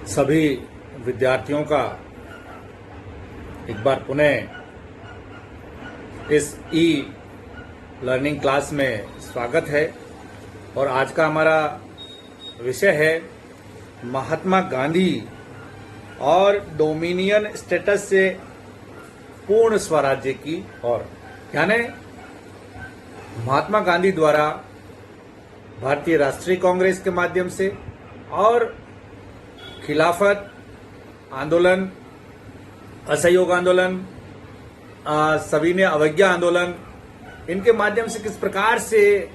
सभी विद्यार्थियों का एक बार पुनः इस ई लर्निंग क्लास में स्वागत है। और आज का हमारा विषय है महात्मा गांधी और डोमिनियन स्टेटस से पूर्ण स्वराज्य की ओर। यानी महात्मा गांधी द्वारा भारतीय राष्ट्रीय कांग्रेस के माध्यम से और खिलाफत आंदोलन, असहयोग आंदोलन, सविनय अवज्ञा आंदोलन, इनके माध्यम से किस प्रकार से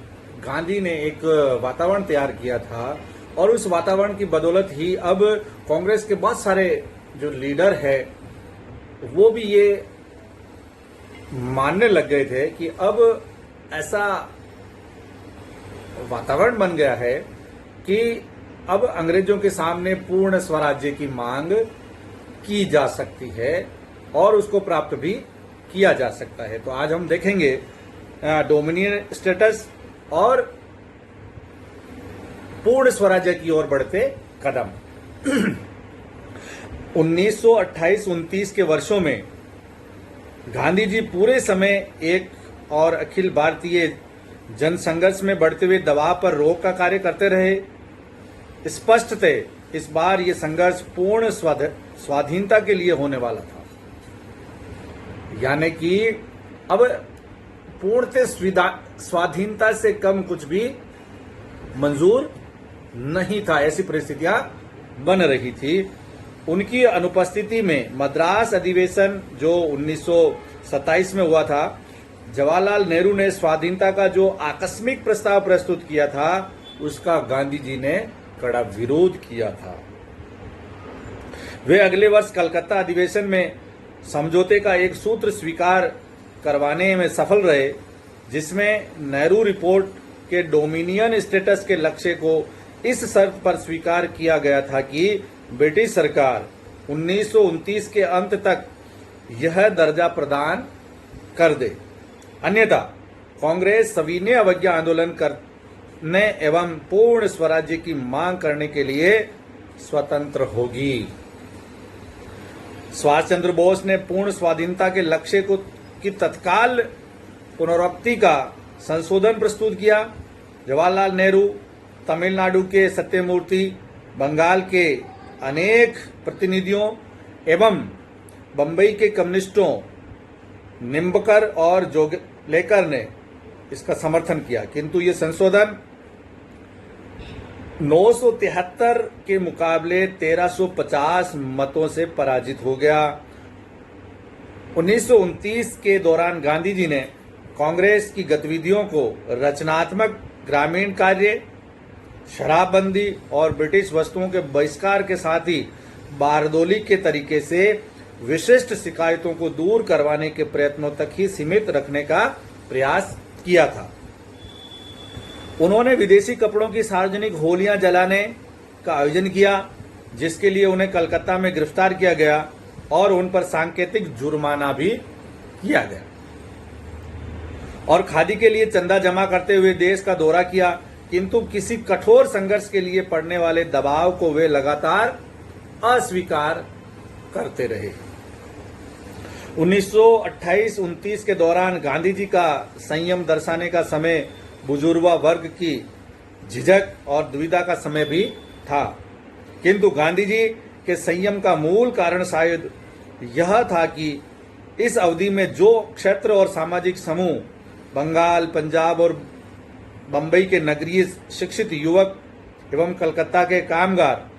गांधी ने एक वातावरण तैयार किया था और उस वातावरण की बदौलत ही अब कांग्रेस के बहुत सारे जो लीडर है वो भी ये मानने लग गए थे कि अब ऐसा वातावरण बन गया है कि अब अंग्रेजों के सामने पूर्ण स्वराज्य की मांग की जा सकती है और उसको प्राप्त भी किया जा सकता है। तो आज हम देखेंगे डोमिनियन स्टेटस और पूर्ण स्वराज्य की ओर बढ़ते कदम। 1928-29 के वर्षों में गांधी जी पूरे समय एक और अखिल भारतीय जनसंघर्ष में बढ़ते हुए दबाव पर रोक का कार्य करते रहे। स्पष्ट थे इस बार ये संघर्ष पूर्ण स्वाधीनता के लिए होने वाला था, यानी कि अब पूर्णतः स्वाधीनता से कम कुछ भी मंजूर नहीं था। ऐसी परिस्थितियां बन रही थी। उनकी अनुपस्थिति में मद्रास अधिवेशन जो 1927 में हुआ था, जवाहरलाल नेहरू ने स्वाधीनता का जो आकस्मिक प्रस्ताव प्रस्तुत किया था उसका गांधी जी ने कड़ा विरोध किया था। वे अगले वर्ष कलकत्ता अधिवेशन में समझौते का एक सूत्र स्वीकार करवाने में सफल रहे, जिसमें नेहरू रिपोर्ट के डोमिनियन स्टेटस के लक्ष्य को इस शर्त पर स्वीकार किया गया था कि ब्रिटिश सरकार 1929 के अंत तक यह दर्जा प्रदान कर दे, अन्यथा कांग्रेस सविनय अवज्ञा आंदोलन करने एवं पूर्ण स्वराज्य की मांग करने के लिए स्वतंत्र होगी। सुभाष चंद्र बोस ने पूर्ण स्वाधीनता के लक्ष्य को की तत्काल पुनरुक्ति का संशोधन प्रस्तुत किया। जवाहरलाल नेहरू, तमिलनाडु के सत्यमूर्ति, बंगाल के अनेक प्रतिनिधियों एवं बंबई के कम्युनिस्टों निम्बकर और जोगलेकर ने इसका समर्थन किया, किंतु ये संशोधन 973 के मुकाबले 1350 मतों से पराजित हो गया। 1929 के दौरान गांधी जी ने कांग्रेस की गतिविधियों को रचनात्मक ग्रामीण कार्य, शराबबंदी और ब्रिटिश वस्तुओं के बहिष्कार के साथ ही बारदोली के तरीके से विशिष्ट शिकायतों को दूर करवाने के प्रयत्नों तक ही सीमित रखने का प्रयास किया था। उन्होंने विदेशी कपड़ों की सार्वजनिक होलियां जलाने का आयोजन किया, जिसके लिए उन्हें कलकत्ता में गिरफ्तार किया गया और उन पर सांकेतिक जुर्माना भी किया गया। और खादी के लिए चंदा जमा करते हुए देश का दौरा किया, किंतु किसी कठोर संघर्ष के लिए पड़ने वाले दबाव को वे लगातार अस्वीकार करते रहे। 1928-29 के दौरान गांधी जी का संयम दर्शाने का समय बुजुर्गा वर्ग की झिझक और दुविधा का समय भी था, किंतु गांधी जी के संयम का मूल कारण शायद यह था कि इस अवधि में जो क्षेत्र और सामाजिक समूह बंगाल, पंजाब और बंबई के नगरीय शिक्षित युवक एवं कलकत्ता के कामगार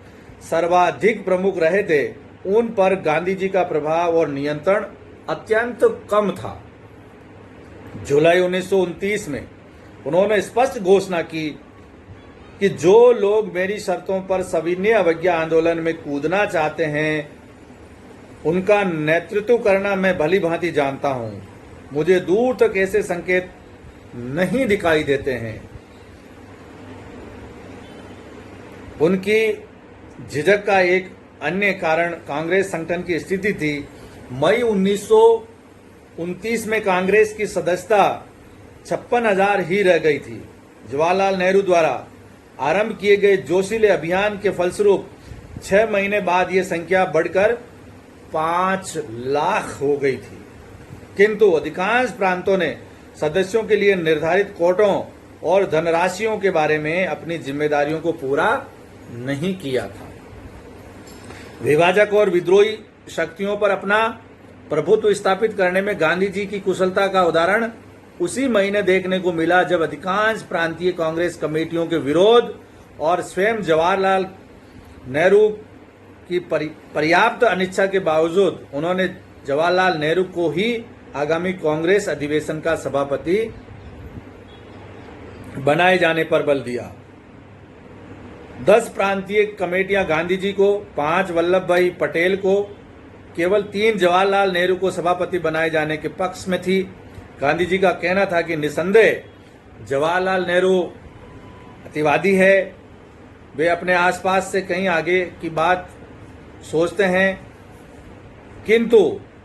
सर्वाधिक प्रमुख रहे थे, उन पर गांधी जी का प्रभाव और नियंत्रण अत्यंत कम था। जुलाई 1929 में उन्होंने स्पष्ट घोषणा की कि जो लोग मेरी शर्तों पर सविनय अवज्ञा आंदोलन में कूदना चाहते हैं, उनका नेतृत्व करना मैं भली भांति जानता हूं। मुझे दूर तक ऐसे संकेत नहीं दिखाई देते हैं। उनकी झिझक का एक अन्य कारण कांग्रेस संगठन की स्थिति थी। मई 1929 में कांग्रेस की सदस्यता 56,000 ही रह गई थी। जवाहरलाल नेहरू द्वारा आरंभ किए गए जोशीले अभियान के फलस्वरूप 6 महीने बाद ये संख्या बढ़कर 5 लाख हो गई थी, किंतु अधिकांश प्रांतों ने सदस्यों के लिए निर्धारित कोटों और धनराशियों के बारे में अपनी जिम्मेदारियों को पूरा नहीं किया था। विभाजक और विद्रोही शक्तियों पर अपना प्रभुत्व स्थापित करने में गांधी जी की कुशलता का उदाहरण उसी महीने देखने को मिला जब अधिकांश प्रांतीय कांग्रेस कमेटियों के विरोध और स्वयं जवाहरलाल नेहरू की पर्याप्त अनिच्छा के बावजूद उन्होंने जवाहरलाल नेहरू को ही आगामी कांग्रेस अधिवेशन का सभापति बनाए जाने पर बल दिया। 10 प्रांतीय कमेटियां गांधी जी को, 5 वल्लभ भाई पटेल को, केवल 3 जवाहरलाल नेहरू को सभापति बनाए जाने के पक्ष में थी। गांधी जी का कहना था कि निसंदेह जवाहरलाल नेहरू अतिवादी है, वे अपने आसपास से कहीं आगे की बात सोचते हैं, किंतु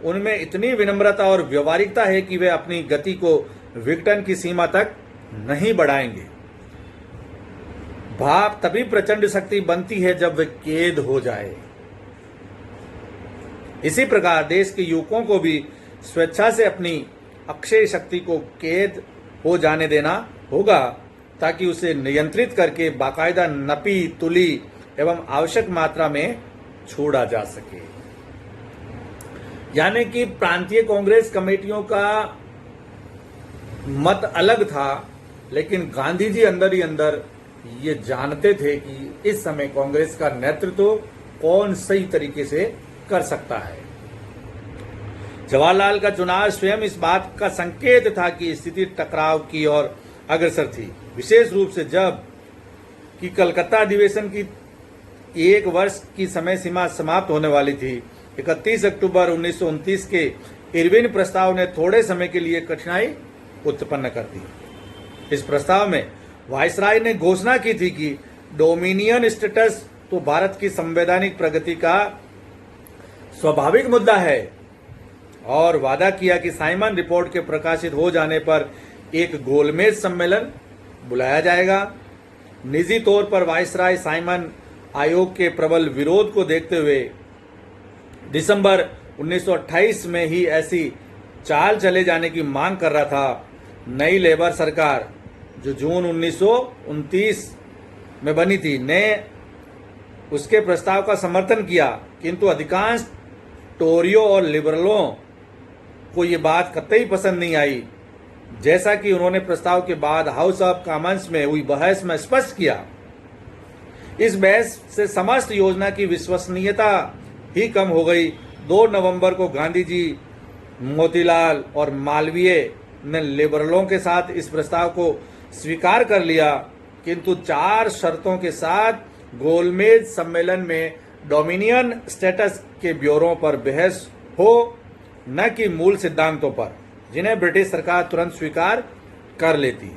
उनमें इतनी विनम्रता और व्यवहारिकता है कि वे अपनी गति को विघटन की सीमा तक नहीं बढ़ाएंगे। भाव तभी प्रचंड शक्ति बनती है जब वे कैद हो जाए। इसी प्रकार देश के युवकों को भी स्वेच्छा से अपनी अक्षय शक्ति को कैद हो जाने देना होगा ताकि उसे नियंत्रित करके बाकायदा नपी तुली एवं आवश्यक मात्रा में छोड़ा जा सके। यानी कि प्रांतीय कांग्रेस कमेटियों का मत अलग था, लेकिन गांधी जी अंदर ही अंदर ये जानते थे कि इस समय कांग्रेस का नेतृत्व कौन सही तरीके से कर सकता है। जवाहरलाल का चुनाव स्वयं इस बात का संकेत था कि स्थिति टकराव की ओर अग्रसर थी, विशेष रूप से जब कि कलकत्ता अधिवेशन की 1 वर्ष की समय सीमा समाप्त होने वाली थी। 31 अक्टूबर 1929 के इरविन प्रस्ताव ने थोड़े समय के लिए कठिनाई उत्पन्न कर दी। इस प्रस्ताव में वायसराय ने घोषणा की थी कि डोमिनियन स्टेटस तो भारत की संवैधानिक प्रगति का स्वाभाविक मुद्दा है और वादा किया कि साइमन रिपोर्ट के प्रकाशित हो जाने पर एक गोलमेज सम्मेलन बुलाया जाएगा। निजी तौर पर वायसराय साइमन आयोग के प्रबल विरोध को देखते हुए दिसंबर 1928 में ही ऐसी चाल चले जाने की मांग कर रहा था। नई लेबर सरकार जो जून 1929 में बनी थी ने उसके प्रस्ताव का समर्थन किया, किंतु अधिकांश टोरियों और लिबरलों को ये बात कतई पसंद नहीं आई, जैसा कि उन्होंने प्रस्ताव के बाद हाउस ऑफ कॉमन्स में हुई बहस में स्पष्ट किया। इस बहस से समस्त योजना की विश्वसनीयता ही कम हो गई। 2 नवंबर को गांधी जी, मोतीलाल और मालवीय ने लिबरलों के साथ इस प्रस्ताव को स्वीकार कर लिया, किंतु 4 शर्तों के साथ गोलमेज सम्मेलन में डोमिनियन स्टेटस के ब्यौरों पर बहस हो, न कि मूल सिद्धांतों पर, जिन्हें ब्रिटिश सरकार तुरंत स्वीकार कर लेती।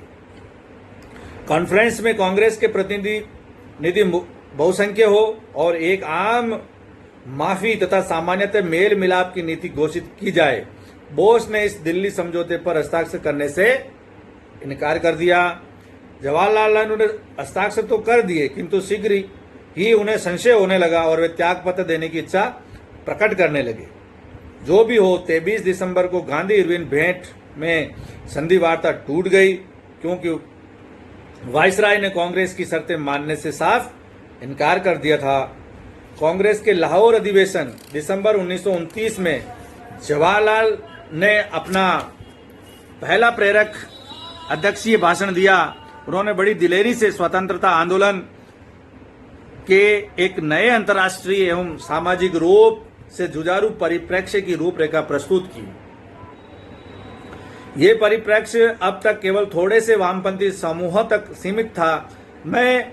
कॉन्फ्रेंस में कांग्रेस के प्रतिनिधि बहुसंख्य हो और एक आम माफी तथा सामान्यतः मेल मिलाप की नीति घोषित की जाए। बोस ने इस दिल्ली समझौते पर हस्ताक्षर करने से इनकार कर दिया। जवाहरलाल नेहरू ने हस्ताक्षर तो कर दिए, किंतु शीघ्र ही उन्हें संशय होने लगा और वे त्यागपत्र देने की इच्छा प्रकट करने लगे। जो भी हो, 23 दिसंबर को गांधी इरविन भेंट में संधि वार्ता टूट गई, क्योंकि वायसराय ने कांग्रेस की शर्तें मानने से साफ इनकार कर दिया था। कांग्रेस के लाहौर अधिवेशन दिसंबर 1929 में जवाहरलाल ने अपना पहला प्रेरक अध्यक्षीय भाषण दिया। उन्होंने बड़ी दिलेरी से स्वतंत्रता आंदोलन के एक नए अंतर्राष्ट्रीय एवं सामाजिक रूप से जुझारू परिप्रेक्ष्य की रूपरेखा प्रस्तुत की। ये परिप्रेक्ष्य अब तक केवल थोड़े से वामपंथी समूहों तक सीमित था। मैं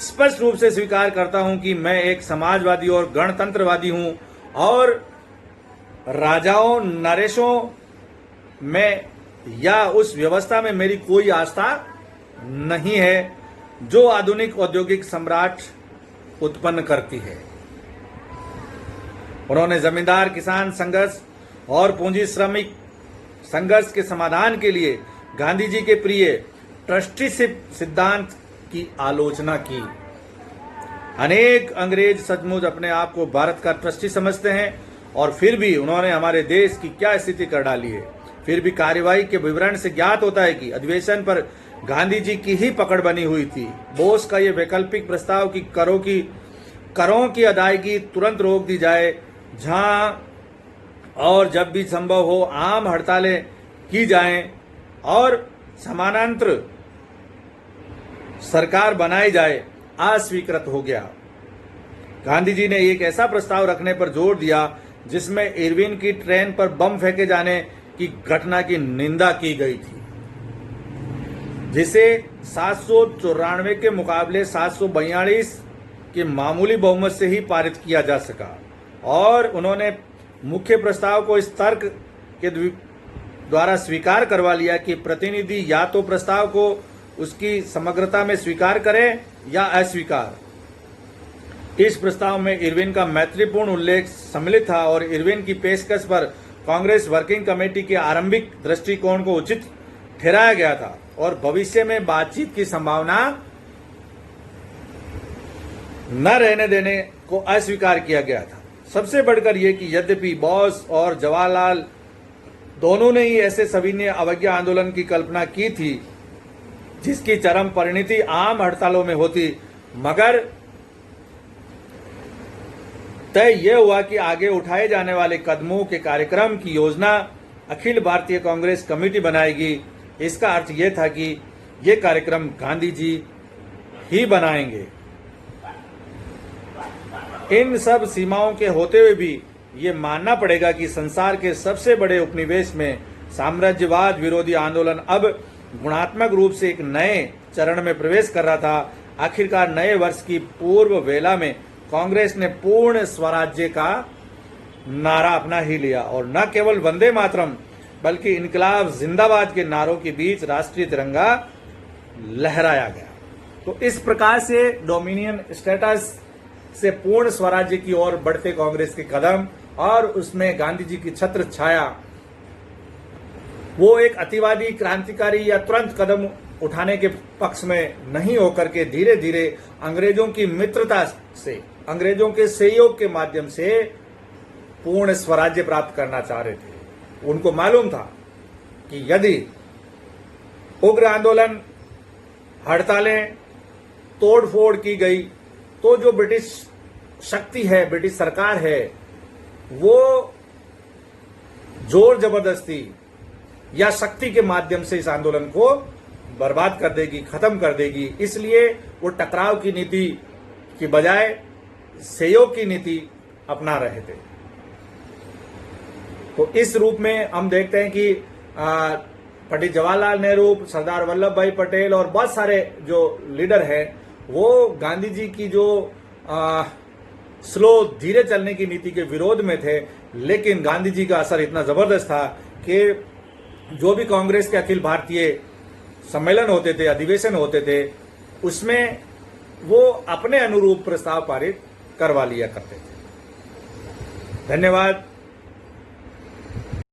स्पष्ट रूप से स्वीकार करता हूं कि मैं एक समाजवादी और गणतंत्रवादी हूं और राजाओं नरेशों में या उस व्यवस्था में मेरी कोई आस्था नहीं है जो आधुनिक औद्योगिक सम्राट उत्पन्न करती है। उन्होंने जमींदार किसान संघर्ष और पूंजी श्रमिक संघर्ष के समाधान के लिए गांधी जी के प्रिय ट्रस्टीशिप सिद्धांत की आलोचना की। अनेक अंग्रेज सचमुच अपने आप को भारत का ट्रस्टी समझते हैं और फिर भी उन्होंने हमारे देश की क्या स्थिति कर डाली है। फिर भी कार्यवाही के विवरण से ज्ञात होता है कि अधिवेशन पर गांधी जी की ही पकड़ बनी हुई थी। बोस का यह वैकल्पिक प्रस्ताव कि करों की अदायगी तुरंत रोक दी जाए, जहां और जब भी संभव हो आम हड़तालें की जाएं और समानांतर सरकार बनाई जाए, अस्वीकृत हो गया। गांधी जी ने एक ऐसा प्रस्ताव रखने पर जोर दिया जिसमें इरविन की ट्रेन पर बम फेंके जाने की घटना की निंदा की गई थी, जिसे 794 के मुकाबले 742 के मामूली बहुमत से ही पारित किया जा सका। और उन्होंने मुख्य प्रस्ताव को इस तर्क के द्वारा स्वीकार करवा लिया कि प्रतिनिधि या तो प्रस्ताव को उसकी समग्रता में स्वीकार करें या अस्वीकार। इस प्रस्ताव में इरविन का मैत्रीपूर्ण उल्लेख सम्मिलित था और इरविन की पेशकश पर कांग्रेस वर्किंग कमेटी के आरंभिक दृष्टिकोण को उचित ठहराया गया था और भविष्य में बातचीत की संभावना न रहने देने को अस्वीकार किया गया था। सबसे बढ़कर यह कि यद्यपि बोस और जवाहरलाल दोनों ने ही ऐसे सविनय अवज्ञा आंदोलन की कल्पना की थी जिसकी चरम परिणति आम हड़तालों में होती, मगर तय यह हुआ कि आगे उठाए जाने वाले कदमों के कार्यक्रम की योजना अखिल भारतीय कांग्रेस कमेटी बनाएगी। इसका अर्थ यह था कि ये कार्यक्रम गांधी जी ही बनाएंगे। इन सब सीमाओं के होते हुए भी ये मानना पड़ेगा कि संसार के सबसे बड़े उपनिवेश में साम्राज्यवाद विरोधी आंदोलन अब गुणात्मक रूप से एक नए चरण में प्रवेश कर रहा था। आखिरकार नए वर्ष की पूर्व वेला में कांग्रेस ने पूर्ण स्वराज्य का नारा अपना ही लिया और न केवल वंदे मातरम बल्कि इनकलाब जिंदाबाद के नारों के बीच राष्ट्रीय तिरंगा लहराया गया। तो इस प्रकार से डोमिनियन स्टेटस से पूर्ण स्वराज्य की ओर बढ़ते कांग्रेस के कदम और उसमें गांधी जी की छत्र छाया, वो एक अतिवादी क्रांतिकारी या तुरंत कदम उठाने के पक्ष में नहीं होकर के धीरे धीरे अंग्रेजों की मित्रता से, अंग्रेजों के सहयोग के माध्यम से पूर्ण स्वराज्य प्राप्त करना चाह रहे थे। उनको मालूम था कि यदि उग्र आंदोलन, हड़तालें, तोड़फोड़ की गई तो जो ब्रिटिश शक्ति है, ब्रिटिश सरकार है, वो जोर जबरदस्ती या शक्ति के माध्यम से इस आंदोलन को बर्बाद कर देगी, खत्म कर देगी। इसलिए वो टकराव की नीति की बजाय सहयोग की नीति अपना रहे थे। तो इस रूप में हम देखते हैं कि पंडित जवाहरलाल नेहरू, सरदार वल्लभ भाई पटेल और बहुत सारे जो लीडर हैं वो गांधी जी की जो स्लो धीरे चलने की नीति के विरोध में थे, लेकिन गांधी जी का असर इतना जबरदस्त था कि जो भी कांग्रेस के अखिल भारतीय सम्मेलन होते थे, अधिवेशन होते थे, उसमें वो अपने अनुरूप प्रस्ताव पारित करवा लिया करते थे। धन्यवाद।